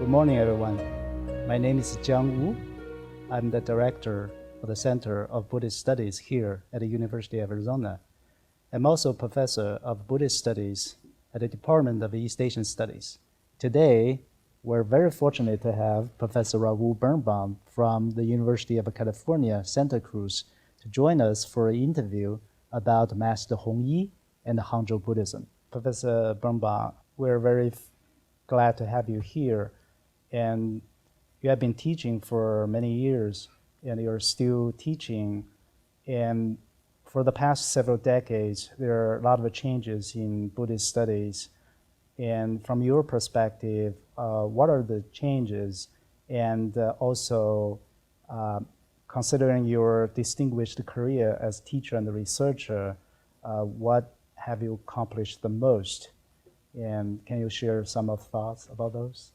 Good morning, everyone. My name is Jiang Wu. I'm the director of the Center of Buddhist Studies here at the University of Arizona. I'm also a professor of Buddhist Studies at the Department of East Asian Studies. Today, we're very fortunate to have Professor Raoul Birnbaum from the University of California, Santa Cruz, to join us for an interview about Master Hui and Hangzhou Buddhism. Professor Birnbaum, we're very glad to have you here. And you have been teaching for many years, and you're still teaching. And for the past several decades, there are a lot of changes in Buddhist studies. And from your perspective, what are the changes? And also, considering your distinguished career as teacher and researcher, what have you accomplished the most? And can you share some of thoughts about those?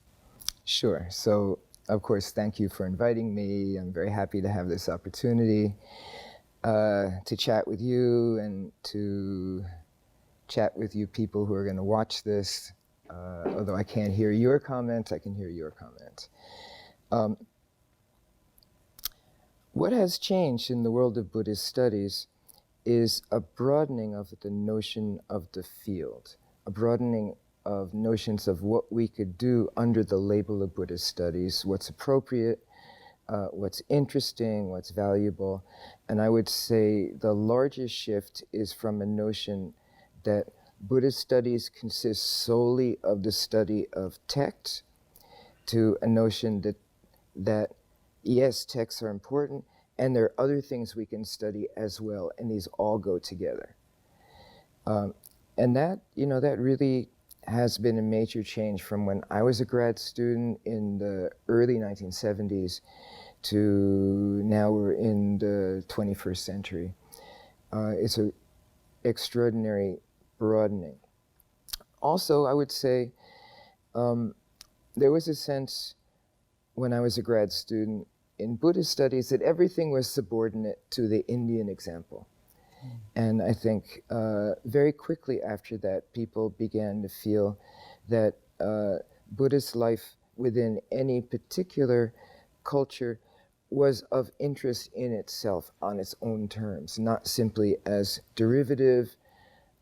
Sure. So, of course, thank you for inviting me. I'm very happy to have this opportunity to chat with you and to chat with you people who are going to watch this. Although I can't hear your comments, I can hear your comments. What has changed in the world of Buddhist studies is a broadening of the notion of the field, a broadening of notions of what we could do under the label of Buddhist studies, what's appropriate, what's interesting, what's valuable. And I would say the largest shift is from a notion that Buddhist studies consists solely of the study of texts to a notion that yes, texts are important, and there are other things we can study as well, and these all go together. And that, that really has been a major change from when I was a grad student in the early 1970s to now we're in the 21st century. It's an extraordinary broadening. Also, I would say there was a sense when I was a grad student in Buddhist studies that everything was subordinate to the Indian example. And I think very quickly after that, people began to feel that Buddhist life within any particular culture was of interest in itself on its own terms, not simply as derivative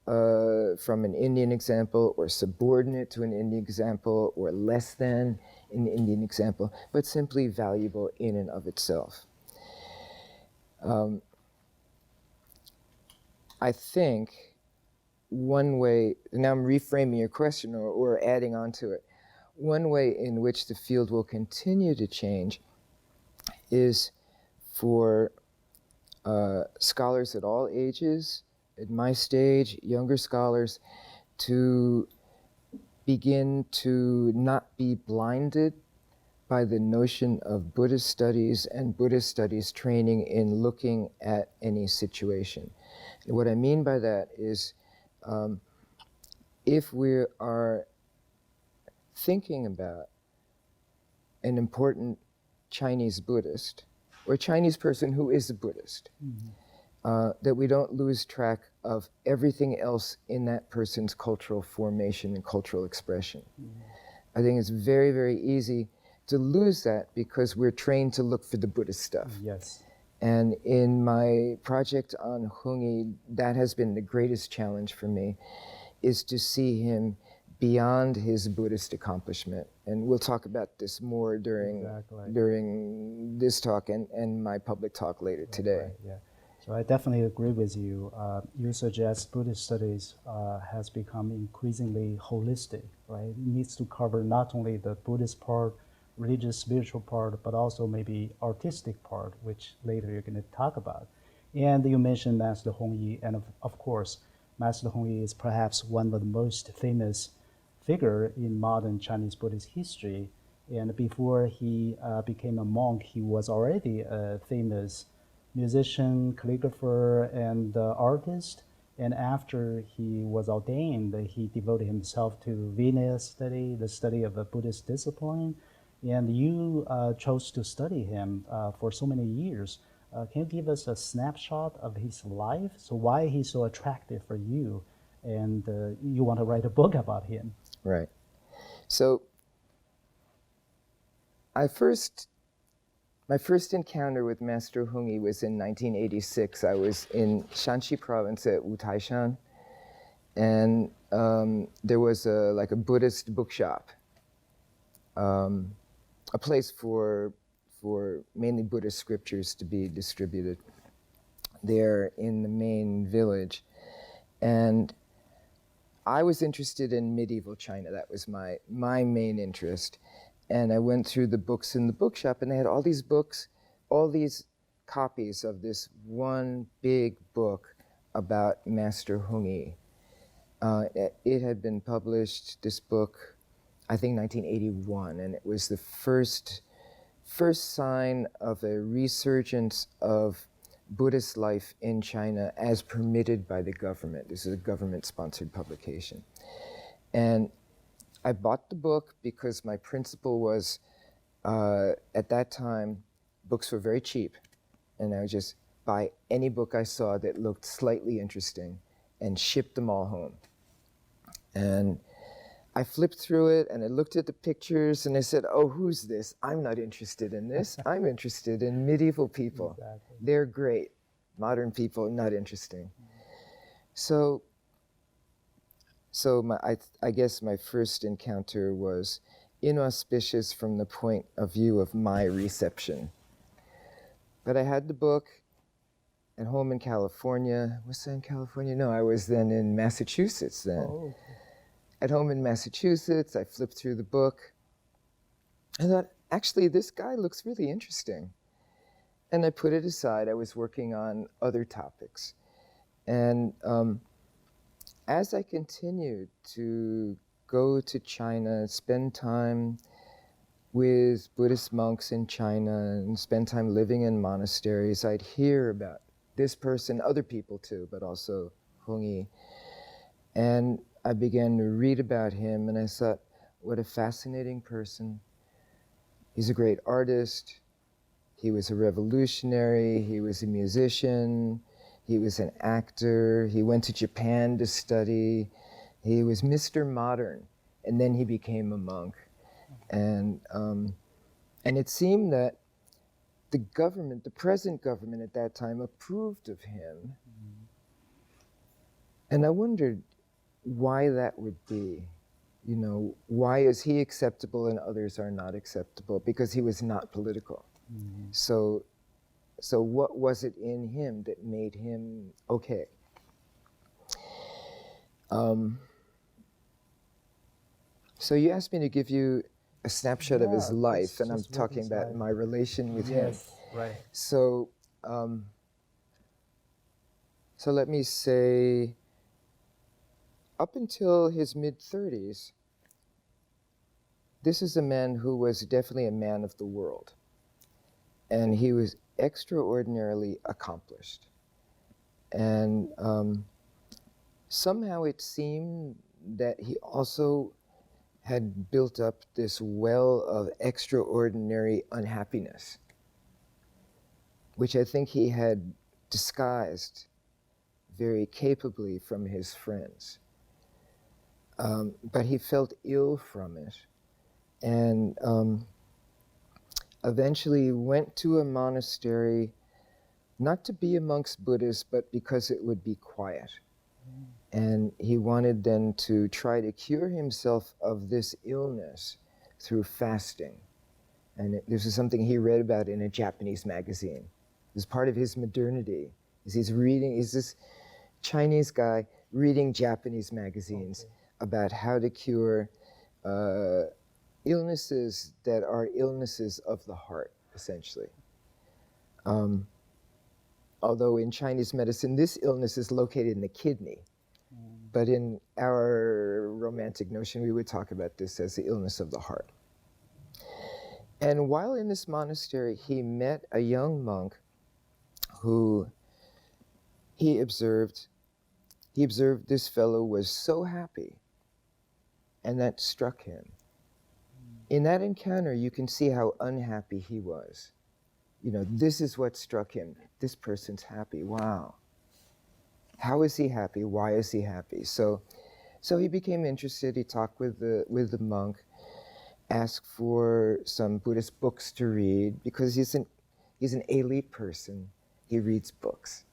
from an Indian example or subordinate to an Indian example or less than an Indian example, but simply valuable in and of itself. I think one way, now I'm reframing your question or adding on to it, one way in which the field will continue to change is for scholars at all ages, at my stage, younger scholars, to begin to not be blinded by the notion of Buddhist studies and Buddhist studies training in looking at any situation. And what I mean by that is if we are thinking about an important Chinese Buddhist or a Chinese person who is a Buddhist, that we don't lose track of everything else in that person's cultural formation and cultural expression. I think it's very, very easy to lose that because we're trained to look for the Buddhist stuff. Yes. And in my project on Hui, that has been the greatest challenge for me, is to see him beyond his Buddhist accomplishment. And we'll talk about this more during this talk and my public talk later today. Right, yeah. So I definitely agree with you. You suggest Buddhist studies has become increasingly holistic, right? It needs to cover not only the Buddhist part, religious, spiritual part, but also maybe artistic part, which later you're going to talk about. And you mentioned Master Hui, and of course, Master Hui is perhaps one of the most famous figure in modern Chinese Buddhist history. And before he became a monk, he was already a famous musician, calligrapher, and artist. And after he was ordained, he devoted himself to Vinaya study, the study of a Buddhist discipline. And you chose to study him for so many years. Can you give us a snapshot of his life? So why he's so attractive for you, and you want to write a book about him? Right. So my first encounter with Master Hui was in 1986. I was in Shanxi province at Wutaishan, and there was like a Buddhist bookshop, a place for mainly Buddhist scriptures to be distributed there in the main village. And I was interested in medieval China. That was my main interest. And I went through the books in the bookshop, and they had all these books, all these copies of this one big book about Master Hui. It had been published, this book, I think 1981, and it was the first sign of a resurgence of Buddhist life in China as permitted by the government. This is a government-sponsored publication. And I bought the book because my principle was, at that time, books were very cheap, and I would just buy any book I saw that looked slightly interesting and ship them all home. And I flipped through it, and I looked at the pictures, and I said, oh, who's this? I'm not interested in this. I'm interested in medieval people. Exactly. They're great. Modern people, not interesting. So I guess my first encounter was inauspicious from the point of view of my reception. But I had the book at home in California. Was I in California? No, I was then in Massachusetts then. Oh, okay. At home in Massachusetts, I flipped through the book. I thought, actually, this guy looks really interesting. And I put it aside. I was working on other topics. And as I continued to go to China, spend time with Buddhist monks in China, and spend time living in monasteries, I'd hear about this person, other people too, but also Hui. And I began to read about him, and I thought, what a fascinating person. He's a great artist. He was a revolutionary. He was a musician. He was an actor. He went to Japan to study. He was Mr. Modern, and then he became a monk. And it seemed that the government, the present government at that time, approved of him. Mm-hmm. And I wondered why that would be. You know, why is he acceptable and others are not acceptable? Because he was not political. Mm-hmm. So what was it in him that made him okay? So you asked me to give you a snapshot of his life, and I'm talking about my relation with him. Right. So let me say, up until his mid-30s, this is a man who was definitely a man of the world. And he was extraordinarily accomplished. And somehow it seemed that he also had built up this well of extraordinary unhappiness, which I think he had disguised very capably from his friends. But he felt ill from it, and eventually went to a monastery, not to be amongst Buddhists, but because it would be quiet. And he wanted then to try to cure himself of this illness through fasting. And this is something he read about in a Japanese magazine. It was part of his modernity. He's this Chinese guy reading Japanese magazines about how to cure illnesses that are illnesses of the heart, essentially. Although in Chinese medicine, this illness is located in the kidney. But in our romantic notion, we would talk about this as the illness of the heart. And while in this monastery, he met a young monk who he observed this fellow was so happy, and that struck him. In that encounter, you can see how unhappy he was. You know, this is what struck him. This person's happy. Wow. How is he happy? Why is he happy? So he became interested. He talked with the monk, ask for some Buddhist books to read because he's an elite person. He reads books.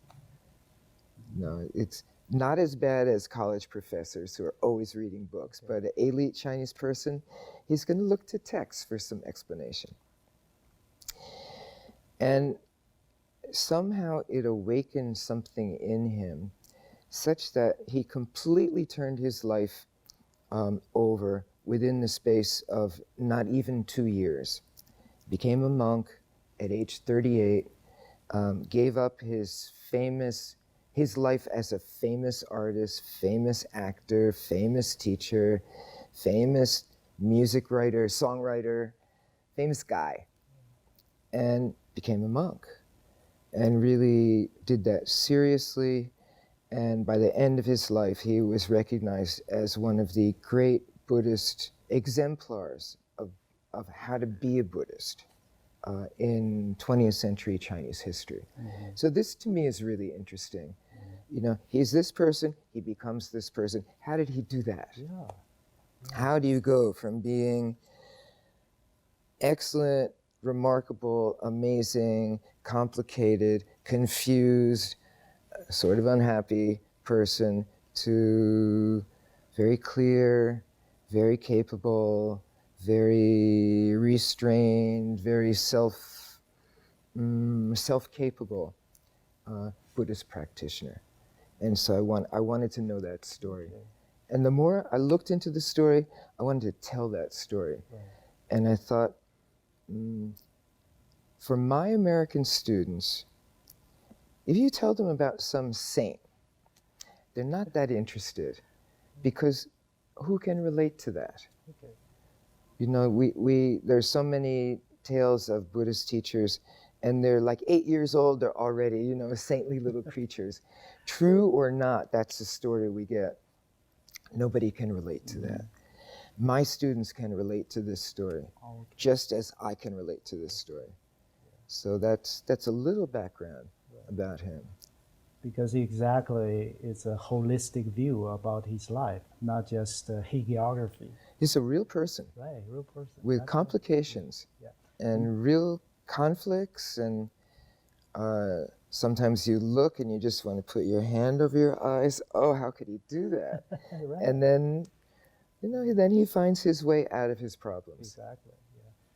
No, it's not as bad as college professors who are always reading books, but an elite Chinese person, he's going to look to texts for some explanation. And somehow it awakened something in him such that he completely turned his life over within the space of not even 2 years. Became a monk at age 38, gave up his life as a famous artist, famous actor, famous teacher, famous music writer, songwriter, famous guy, and became a monk. And really did that seriously. And by the end of his life, he was recognized as one of the great Buddhist exemplars of how to be a Buddhist in 20th century Chinese history. Mm-hmm. So this to me is really interesting. Mm-hmm. You know, he's this person, he becomes this person. How did he do that? Yeah. Yeah. How do you go from being excellent, remarkable, amazing, complicated, confused, sort of unhappy person to very clear, very capable, very restrained, very self-capable Buddhist practitioner? And so I wanted to know that story. Okay. And the more I looked into the story, I wanted to tell that story. Right. And I thought, for my American students, if you tell them about some saint, they're not that interested, because who can relate to that? Okay. You know, there's so many tales of Buddhist teachers, and they're like 8 years old, they're already, you know, saintly little creatures. True or not, that's the story we get. Nobody can relate to that. My students can relate to this story, just as I can relate to this story. So that's a little background about him. Because exactly, it's a holistic view about his life, not just hagiography. He's a real person. Right, real person. With that's complications and real conflicts, and sometimes you look and you just want to put your hand over your eyes. Oh, how could he do that? Right. And then, you know, then he finds his way out of his problems. Exactly.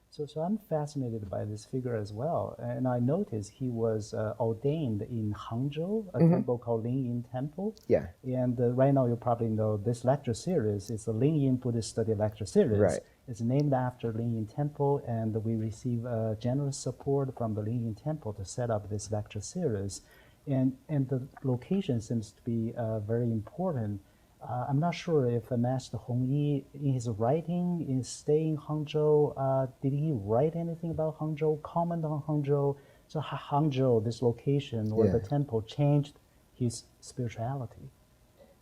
So I'm fascinated by this figure as well, and I noticed he was ordained in Hangzhou, a temple called Lingyin Temple. Yeah. And right now you probably know this lecture series is the Lingyin Buddhist Study lecture series. Right. It's named after Lingyin Temple, and we receive generous support from the Lingyin Temple to set up this lecture series. And the location seems to be very important. I'm not sure if Master Hui, in his writing, in staying in Hangzhou, did he write anything about Hangzhou, comment on Hangzhou? So Hangzhou, this location or the temple, changed his spirituality.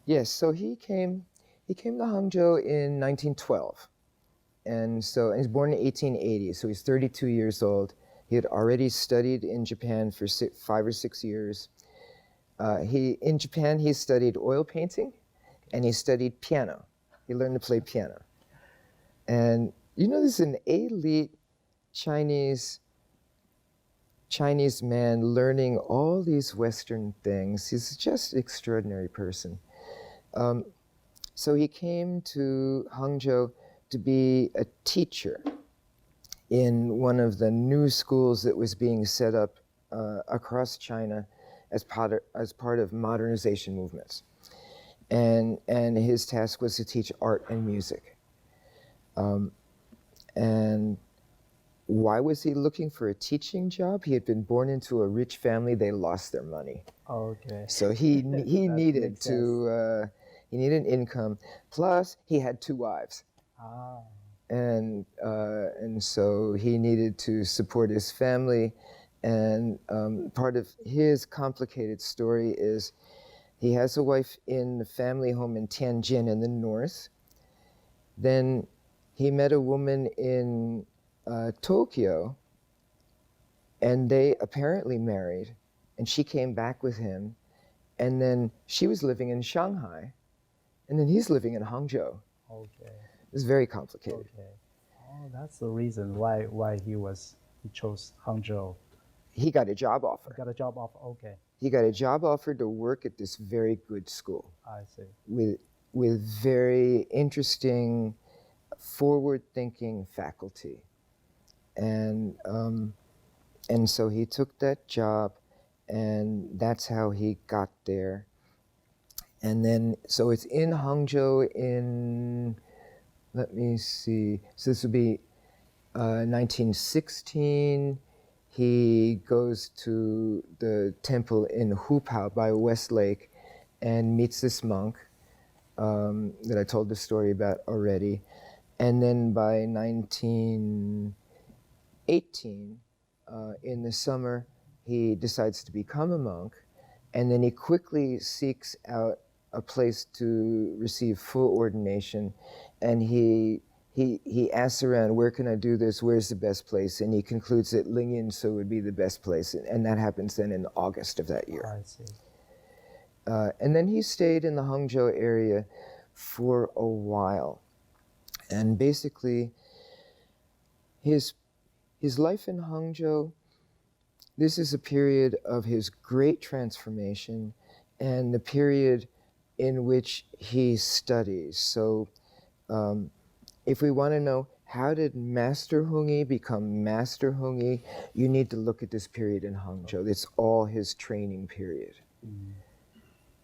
Yes, so he came to Hangzhou in 1912. And so he was born in 1880, so he's 32 years old. He had already studied in Japan for 5 or 6 years. In Japan, he studied oil painting, and he studied piano. He learned to play piano. And you know, this is an elite Chinese man learning all these Western things. He's just an extraordinary person. So he came to Hangzhou to be a teacher in one of the new schools that was being set up across China as part of modernization movements. And his task was to teach art and music. And why was he looking for a teaching job? He had been born into a rich family. They lost their money. Okay. So he needed to he needed income. Plus, he had 2 wives. Ah. And so he needed to support his family. And part of his complicated story is he has a wife in the family home in Tianjin in the north. Then he met a woman in Tokyo, and they apparently married, and she came back with him, and then she was living in Shanghai, and then he's living in Hangzhou. Okay. It's very complicated. Okay. Oh, that's the reason why he chose Hangzhou. He got a job He offer. got a job offer. Okay, He got a job offer to work at this very good school I see. with very interesting, forward-thinking faculty. And so he took that job, and that's how he got there. And then, so it's in Hangzhou in, let me see, so this would be 1916. He goes to the temple in Huis by Westlake and meets this monk that I told the story about already. And then by 1918, in the summer, he decides to become a monk, and then he quickly seeks out a place to receive full ordination, and he asks around, where can I do this? Where's the best place? And he concludes that Lingyan-so would be the best place, and that happens then in August of that year. I see. And then he stayed in the Hangzhou area for a while, and basically his life in Hangzhou, this is a period of his great transformation and the period in which he studies. So if we want to know how did Master Hui become Master Hui, you need to look at this period in Hangzhou. It's all his training period.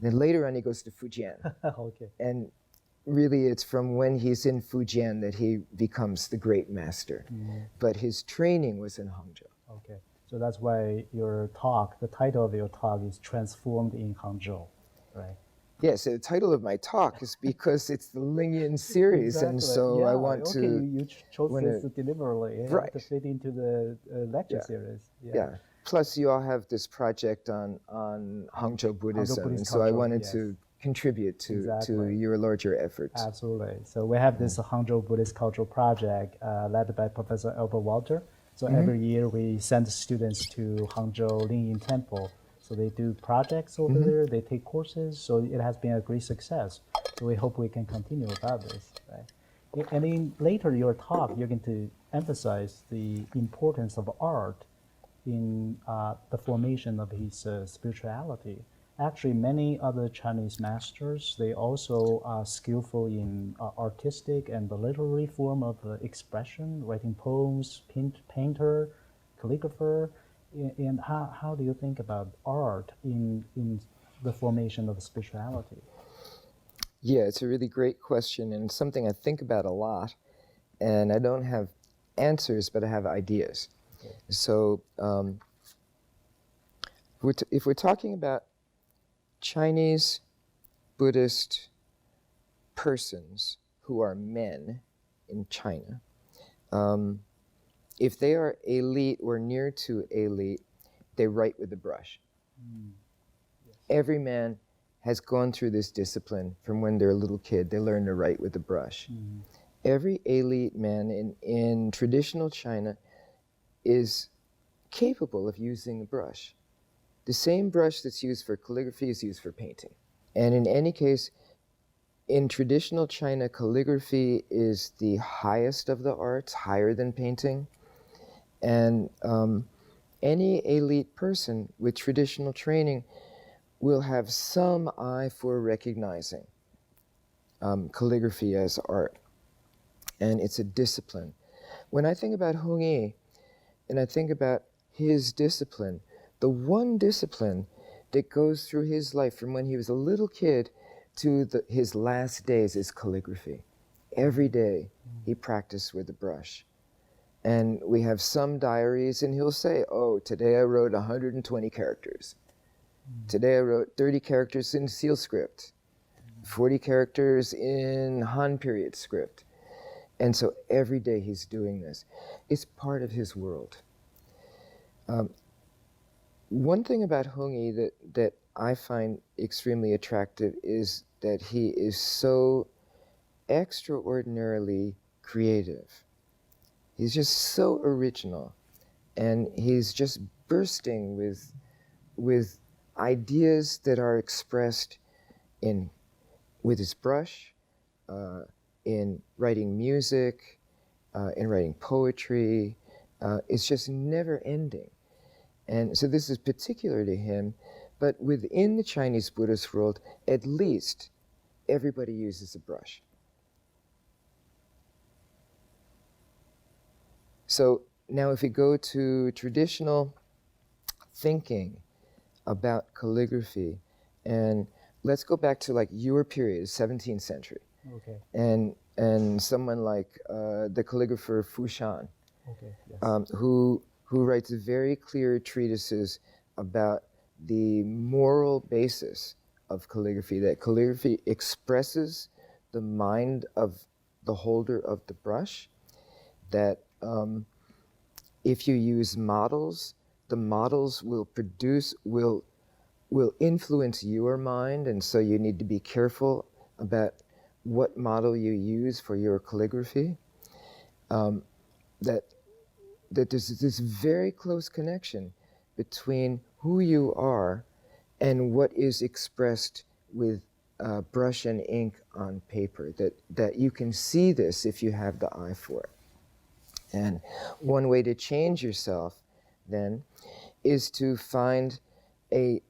Then later on he goes to Fujian. Okay. And really it's from when he's in Fujian that he becomes the great master. But his training was in Hangzhou. Okay. So that's why your talk, the title of your talk is Transformed in Hangzhou, right? Yes, the title of my talk is because it's the Lingyan series, Exactly. and so yeah, I want okay, to... you chose this deliberately right. to fit into the lecture series. Yeah. Plus, you all have this project on Hangzhou Buddhism, Buddhist and so I culture, wanted yes. to contribute to your larger efforts. Absolutely. So we have this Hangzhou Buddhist Cultural Project led by Professor Albert Walter. So every year we send students to Hangzhou Lingyin Temple. So they do projects over there, they take courses, so it has been a great success. So we hope we can continue about this, right? And in later your talk, you're going to emphasize the importance of art in the formation of his spirituality. Actually, many other Chinese masters, they also are skillful in artistic and the literary form of expression, writing poems, painter, calligrapher. And how do you think about art in the formation of spirituality? Yeah, it's a really great question, and it's something I think about a lot. And I don't have answers, but I have ideas. Okay. So if we're talking about Chinese Buddhist persons who are men in China, if they are elite or near to elite, they write with a brush. Yes. Every man has gone through this discipline from when they're a little kid. They learn to write with a brush. Every elite man in traditional China is capable of using a brush. The same brush that's used for calligraphy is used for painting. And in any case, in traditional China, calligraphy is the highest of the arts, higher than painting. And any elite person with traditional training will have some eye for recognizing calligraphy as art. And it's a discipline. When I think about Hui, and I think about his discipline, the one discipline that goes through his life from when he was a little kid to his last days is calligraphy. Every day he practiced with a brush. And we have some diaries, and he'll say, oh, today I wrote 120 characters. Today I wrote 30 characters in seal script, 40 characters in Han period script. And so every day he's doing this. It's part of his world. One thing about Hui that I find extremely attractive is that he is so extraordinarily creative. He's just so original, and he's just bursting with ideas that are expressed with his brush, in writing music, in writing poetry. It's just never ending. And so this is particular to him, but within the Chinese Buddhist world, at least everybody uses a brush. So now if we go to traditional thinking about calligraphy, and let's go back to like your period, 17th century. Okay. And someone like the calligrapher Fushan, Okay. Yes. who writes very clear treatises about the moral basis of calligraphy, that calligraphy expresses the mind of the holder of the brush, that if you use models, the models will influence your mind, and so you need to be careful about what model you use for your calligraphy. That there's this very close connection between who you are and what is expressed with brush and ink on paper, that you can see this if you have the eye for it. And one way to change yourself then is to find the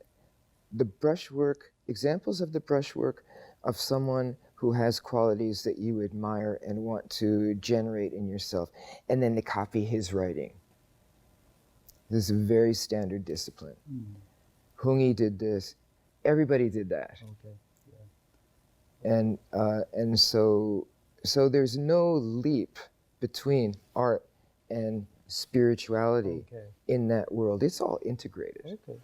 brushwork, examples of the brushwork of someone who has qualities that you admire and want to generate in yourself, and then to copy his writing. This is a very standard discipline. Hungyi did this. Everybody did that. Okay. Yeah. And so there's no leap between art and spirituality in that world. It's all integrated. Okay.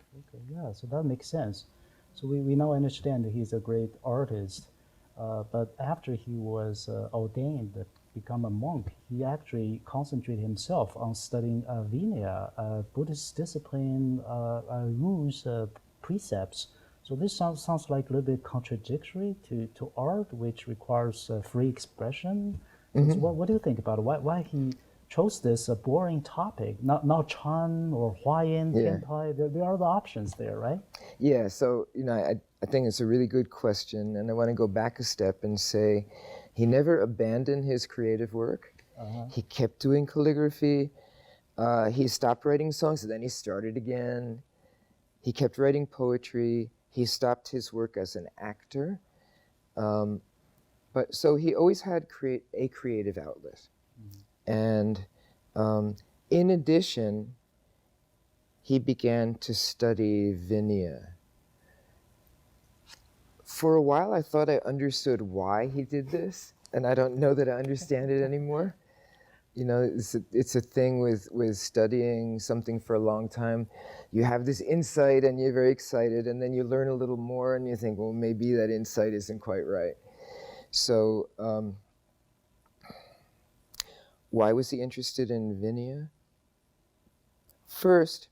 Yeah, so that makes sense. So we now understand that he's a great artist, but after he was ordained to become a monk, he actually concentrated himself on studying Vinaya, Buddhist discipline, rules, precepts. So this sounds like a little bit contradictory to art, which requires free expression. So what do you think about it? Why he chose this boring topic? Not Chan or Huayan, Tiantai. There are the options there, right? Yeah. So I think it's a really good question, and I want to go back a step and say, he never abandoned his creative work. He kept doing calligraphy. He stopped writing songs, and then he started again. He kept writing poetry. He stopped his work as an actor. But so he always had a creative outlet. And in addition, he began to study Vinaya. For a while, I thought I understood why he did this, and I don't know that I understand it anymore. It's a thing with studying something for a long time. You have this insight, and you're very excited, and then you learn a little more, and you think, well, maybe that insight isn't quite right. So, why was he interested in Vinaya? First,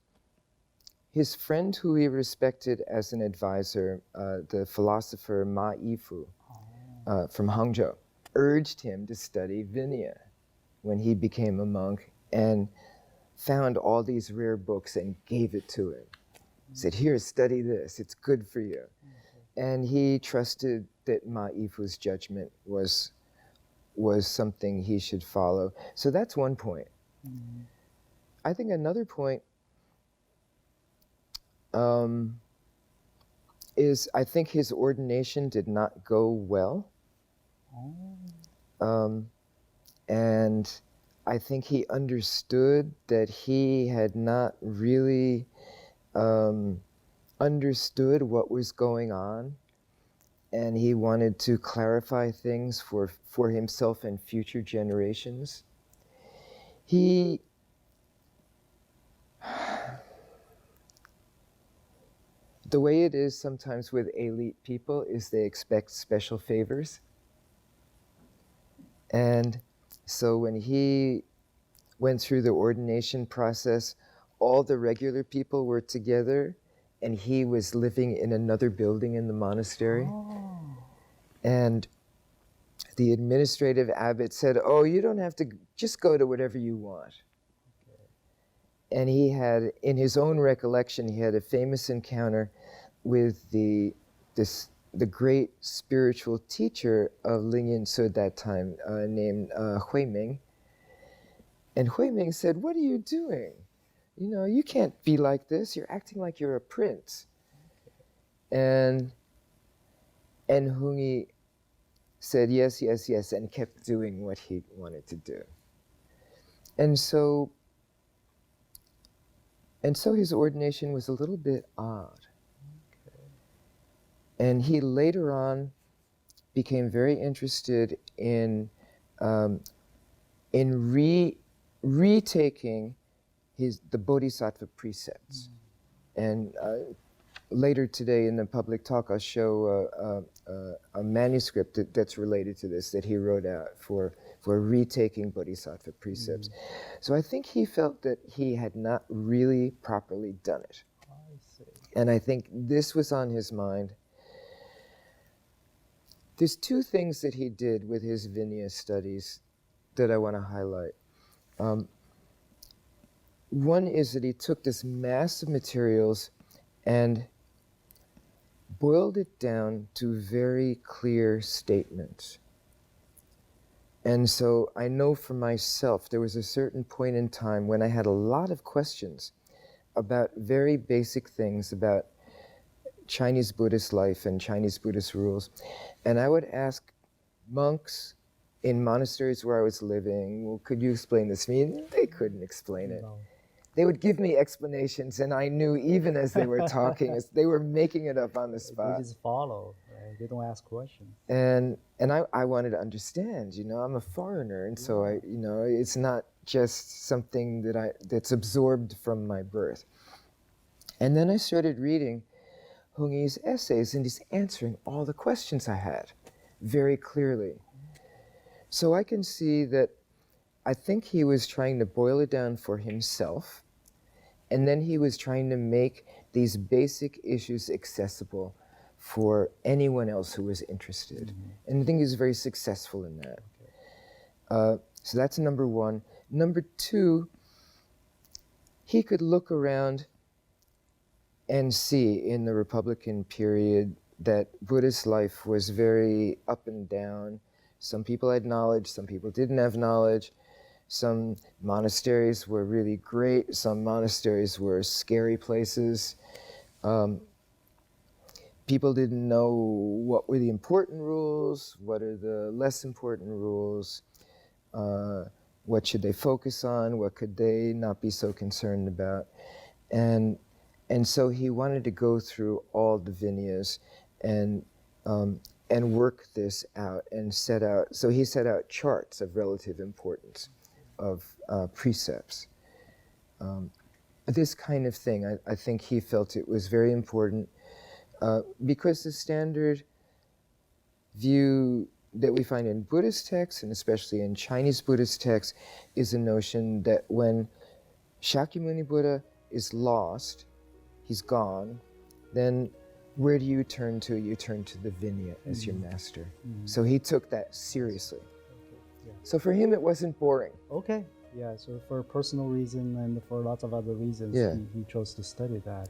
his friend who he respected as an advisor, the philosopher Ma Yifu from Hangzhou, urged him to study Vinaya when he became a monk, and found all these rare books and gave it to him. Said, here, study this, it's good for you. And he trusted that Ma Yifu's judgment was something he should follow. So that's one point. I think another point is I think his ordination did not go well. And I think he understood that he had not really understood what was going on, and he wanted to clarify things for himself and future generations. The way it is sometimes with elite people is they expect special favors. And so when he went through the ordination process, all the regular people were together, and he was living in another building in the monastery. And the administrative abbot said, oh, you don't have to, just go to whatever you want. And he had, in his own recollection, he had a famous encounter with the great spiritual teacher of Lingyan Tzu at that time, named Hui. And Hui Ming said, "What are you doing? You know, you can't be like this. You're acting like you're a prince." And Hung said yes, yes, yes, and kept doing what he wanted to do. And so his ordination was a little bit odd. And he later on became very interested in retaking the Bodhisattva precepts. And later today in the public talk, I'll show a manuscript that's related to this that he wrote out for retaking Bodhisattva precepts. So I think he felt that he had not really properly done it. I see. And I think this was on his mind. There's two things that he did with his Vinaya studies that I want to highlight. One is that he took this mass of materials and boiled it down to very clear statements. And so I know for myself, there was a certain point in time when I had a lot of questions about very basic things about Chinese Buddhist life and Chinese Buddhist rules. And I would ask monks in monasteries where I was living, well, could you explain this to me? And they couldn't explain it. No. They would give me explanations, and I knew even as they were talking, as they were making it up on the spot. They just follow, right? They don't ask questions. And I wanted to understand, you know, I'm a foreigner, and so it's not just something that's absorbed from my birth. And then I started reading Hung's essays, and he's answering all the questions I had very clearly. So I can see that I think he was trying to boil it down for himself, and then he was trying to make these basic issues accessible for anyone else who was interested. And I think he was very successful in that. So that's number one. Number two, he could look around and see in the Republican period that Buddhist life was very up and down. Some people had knowledge, some people didn't have knowledge. Some monasteries were really great, some monasteries were scary places. People didn't know what were the important rules, what are the less important rules, what should they focus on, what could they not be so concerned about. And so he wanted to go through all the Vinayas and work this out and set out. So he set out charts of relative importance of precepts. This kind of thing, I think he felt it was very important because the standard view that we find in Buddhist texts, and especially in Chinese Buddhist texts, is a notion that when Shakyamuni Buddha is lost, he's gone, then where do you turn to? You turn to the Vinaya as your master. So he took that seriously. Yeah. So for him, it wasn't boring. Okay. Yeah. So for personal reason and for lots of other reasons, Yeah. he chose to study that.